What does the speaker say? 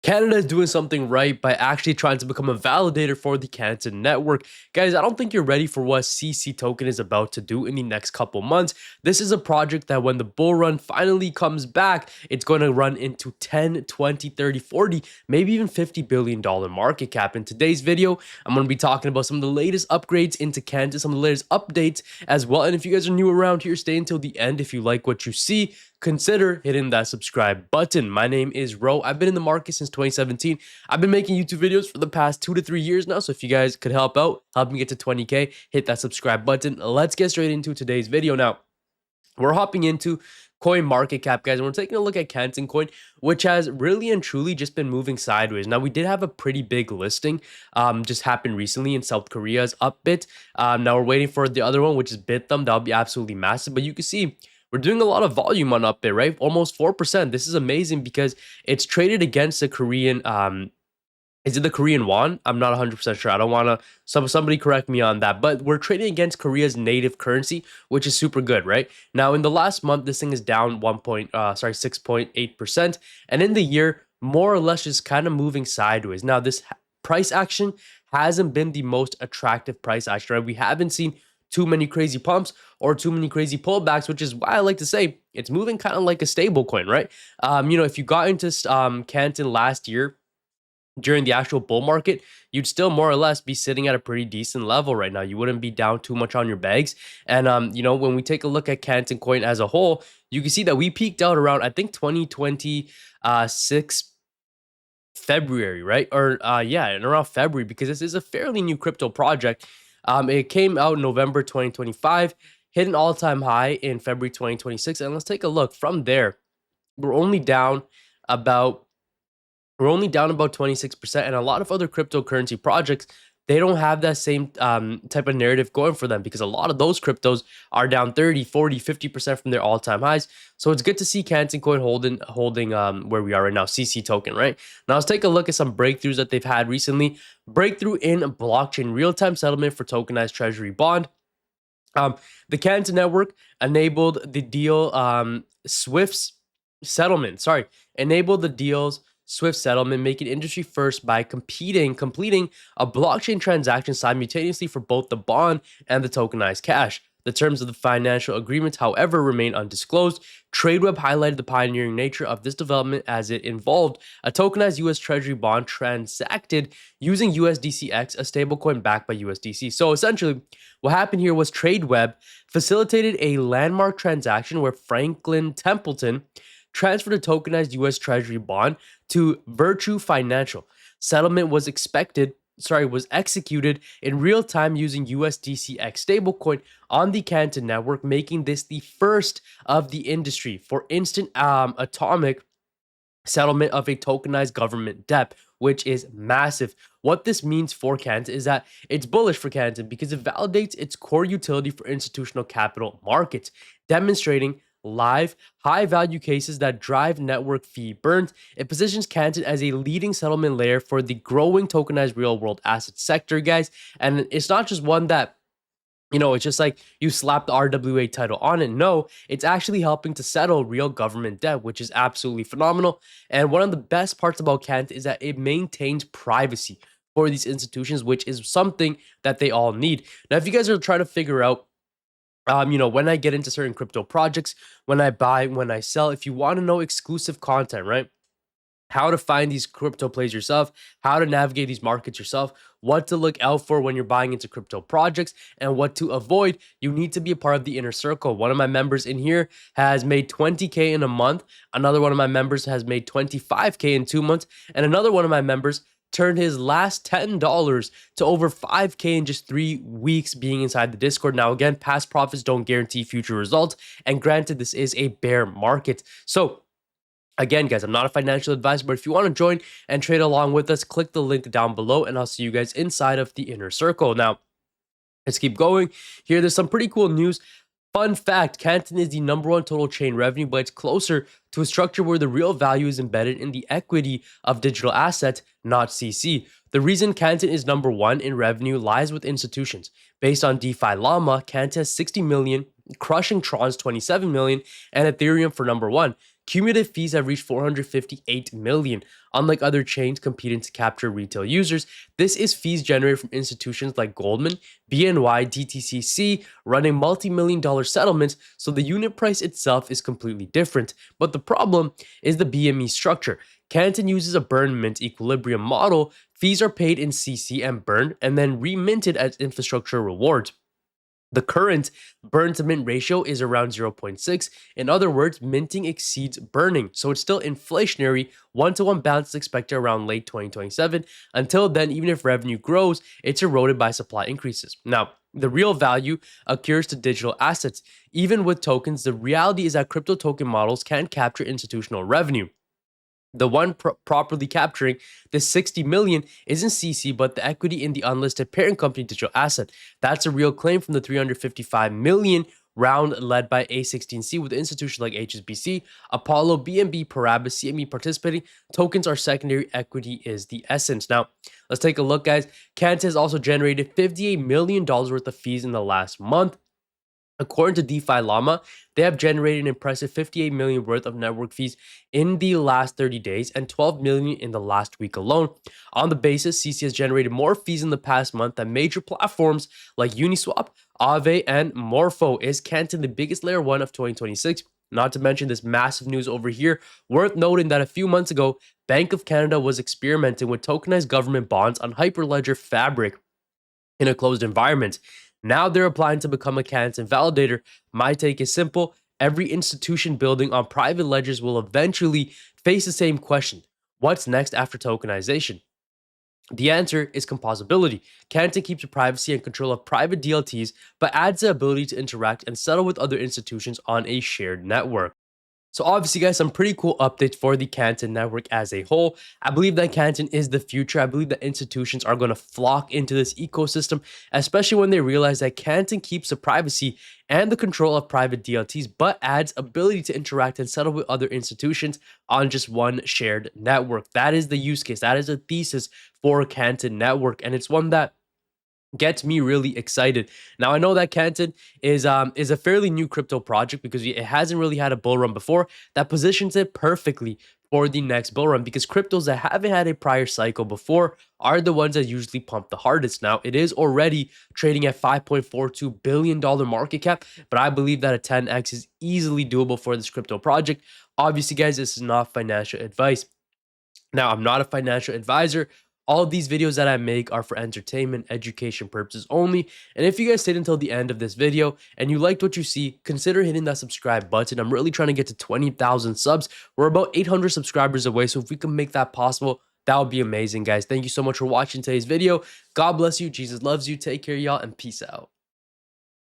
Canada is doing something right by actually trying to become a validator for the Canton network. Guys, I don't think you're ready for what CC token is about to do in the next couple months. This is a project that when the bull run finally comes back, it's going to run into 10, 20, 30, 40, maybe even $50 billion market cap. In today's video, I'm going to be talking about some of the latest upgrades into Canton, some of the latest updates as well. And if you guys are new around here, stay until the end. If you like what you see, consider hitting that subscribe button. My name is Ro. I've been in the market since 2017. I've been making YouTube videos for the past 2 to 3 years now. So if you guys could help out, help me get to 20K, hit that subscribe button. Let's get straight into today's video. Now, we're hopping into coin market cap, guys, and we're taking a look at Canton coin, which has really and truly just been moving sideways. Now, we did have a pretty big listing just happened recently in South Korea's Upbit. Now we're waiting for the other one, which is Bithumb. That'll be absolutely massive. But you can see we're doing a lot of volume on Upbit, right? Almost 4%. This is amazing because it's traded against the Korean is it the Korean won? I'm not 100% sure. I don't want to, somebody correct me on that. But we're trading against Korea's native currency, which is super good, right? Now, in the last month, this thing is down 6.8%. And in the year, more or less just kind of moving sideways. Now, this price action hasn't been the most attractive price action, right? We haven't seen too many crazy pumps or too many crazy pullbacks, which is why I like to say it's moving kind of like a stable coin, right? If you got into Canton last year, during the actual bull market, you'd still more or less be sitting at a pretty decent level right now. You wouldn't be down too much on your bags. And, when we take a look at Canton coin as a whole, you can see that we peaked out around, I think, 2026 February, right? Or, and around February, because this is a fairly new crypto project. It came out in November 2025, hit an all-time high in February 2026. And let's take a look. From there, we're only down about 26%, and a lot of other cryptocurrency projects, they don't have that same type of narrative going for them because a lot of those cryptos are down 30, 40, 50% from their all-time highs. So it's good to see Canton coin holding where we are right now, CC token, right? Now let's take a look at some breakthroughs that they've had recently. Breakthrough in blockchain real-time settlement for tokenized treasury bond. The Canton network enabled the deal Swift's settlement. Enabled the deal's Swift settlement, making industry first by completing a blockchain transaction simultaneously for both the bond and the tokenized cash. The terms of the financial agreement, however, remain undisclosed. TradeWeb highlighted the pioneering nature of this development as it involved a tokenized U.S. Treasury bond transacted using USDCX, a stablecoin backed by USDC. So essentially, what happened here was TradeWeb facilitated a landmark transaction where Franklin Templeton transferred a tokenized U.S. Treasury bond to Virtue Financial. Settlement was executed in real time using USDCX stablecoin on the Canton network, making this the first of the industry for instant atomic settlement of a tokenized government debt, which is massive. What this means for Canton is that it's bullish for Canton because it validates its core utility for institutional capital markets, demonstrating live, high-value cases that drive network fee burns. It positions Canton as a leading settlement layer for the growing tokenized real-world asset sector, guys. And it's not just one that, it's just like you slap the RWA title on it. No, it's actually helping to settle real government debt, which is absolutely phenomenal. And one of the best parts about Canton is that it maintains privacy for these institutions, which is something that they all need. Now, if you guys are trying to figure out when I get into certain crypto projects, when I buy, when I sell, if you want to know exclusive content, right? How to find these crypto plays yourself, how to navigate these markets yourself, what to look out for when you're buying into crypto projects, and what to avoid, you need to be a part of the inner circle. One of my members in here has made 20K in a month. Another one of my members has made 25K in 2 months. And another one of my members turned his last $10 to over 5K in just 3 weeks being inside the Discord. Now, again, past profits don't guarantee future results. And granted, this is a bear market. So again, guys, I'm not a financial advisor, but if you want to join and trade along with us, click the link down below and I'll see you guys inside of the inner circle. Now, let's keep going. Here, there's some pretty cool news. Fun fact, Canton is the #1 total chain revenue, but it's closer to a structure where the real value is embedded in the equity of digital assets, not CC. The reason Canton is #1 in revenue lies with institutions. Based on DeFi Llama, Canton has 60 million, crushing Tron's 27 million, and Ethereum for #1. cumulative fees have reached 458 million. Unlike other chains competing to capture retail users, this is fees generated from institutions like Goldman, BNY, DTCC, running multi-million dollar settlements, so the unit price itself is completely different. But the problem is the BME structure. Canton uses a burn mint equilibrium model. Fees are paid in CC and burn and then reminted as infrastructure rewards. The current burn to mint ratio is around 0.6. In other words, minting exceeds burning. So it's still inflationary. One-to-one balance is expected around late 2027. Until then, even if revenue grows, it's eroded by supply increases. Now, the real value occurs to digital assets. Even with tokens, the reality is that crypto token models can capture institutional revenue. The one properly capturing the 60 million isn't CC, but the equity in the unlisted parent company digital asset. That's a real claim from the 355 million round led by A16C with institutions like HSBC, Apollo, BNB, Paribas, CME participating. Tokens are secondary, equity is the essence. Now, let's take a look, guys. Canton has also generated $58 million worth of fees in the last month. According to DeFi Llama, they have generated an impressive 58 million worth of network fees in the last 30 days and 12 million in the last week alone. On the basis, CC has generated more fees in the past month than major platforms like Uniswap, Aave, and Morpho. Is Canton the biggest layer 1 of 2026? Not to mention this massive news over here. Worth noting that a few months ago, Bank of Canada was experimenting with tokenized government bonds on Hyperledger Fabric in a closed environment. Now they're applying to become a Canton validator. My take is simple. Every institution building on private ledgers will eventually face the same question. What's next after tokenization? The answer is composability. Canton keeps the privacy and control of private DLTs, but adds the ability to interact and settle with other institutions on a shared network. So obviously, guys, some pretty cool updates for the Canton network as a whole. I believe that Canton is the future. I believe that institutions are going to flock into this ecosystem, especially when they realize that Canton keeps the privacy and the control of private DLTs, but adds ability to interact and settle with other institutions on just one shared network. That is the use case. That is a thesis for Canton network, and it's one that gets me really excited. Now I know that Canton is a fairly new crypto project because it hasn't really had a bull run before. That positions it perfectly for the next bull run because cryptos that haven't had a prior cycle before are the ones that usually pump the hardest. Now it is already trading at $5.42 billion market cap, but I believe that a 10x is easily doable for this crypto project. Obviously, guys, this is not financial advice. Now, I'm not a financial advisor. All of these videos that I make are for entertainment, education purposes only. And if you guys stayed until the end of this video and you liked what you see, consider hitting that subscribe button. I'm really trying to get to 20,000 subs. We're about 800 subscribers away. So if we can make that possible, that would be amazing, guys. Thank you so much for watching today's video. God bless you. Jesus loves you. Take care, y'all, and peace out.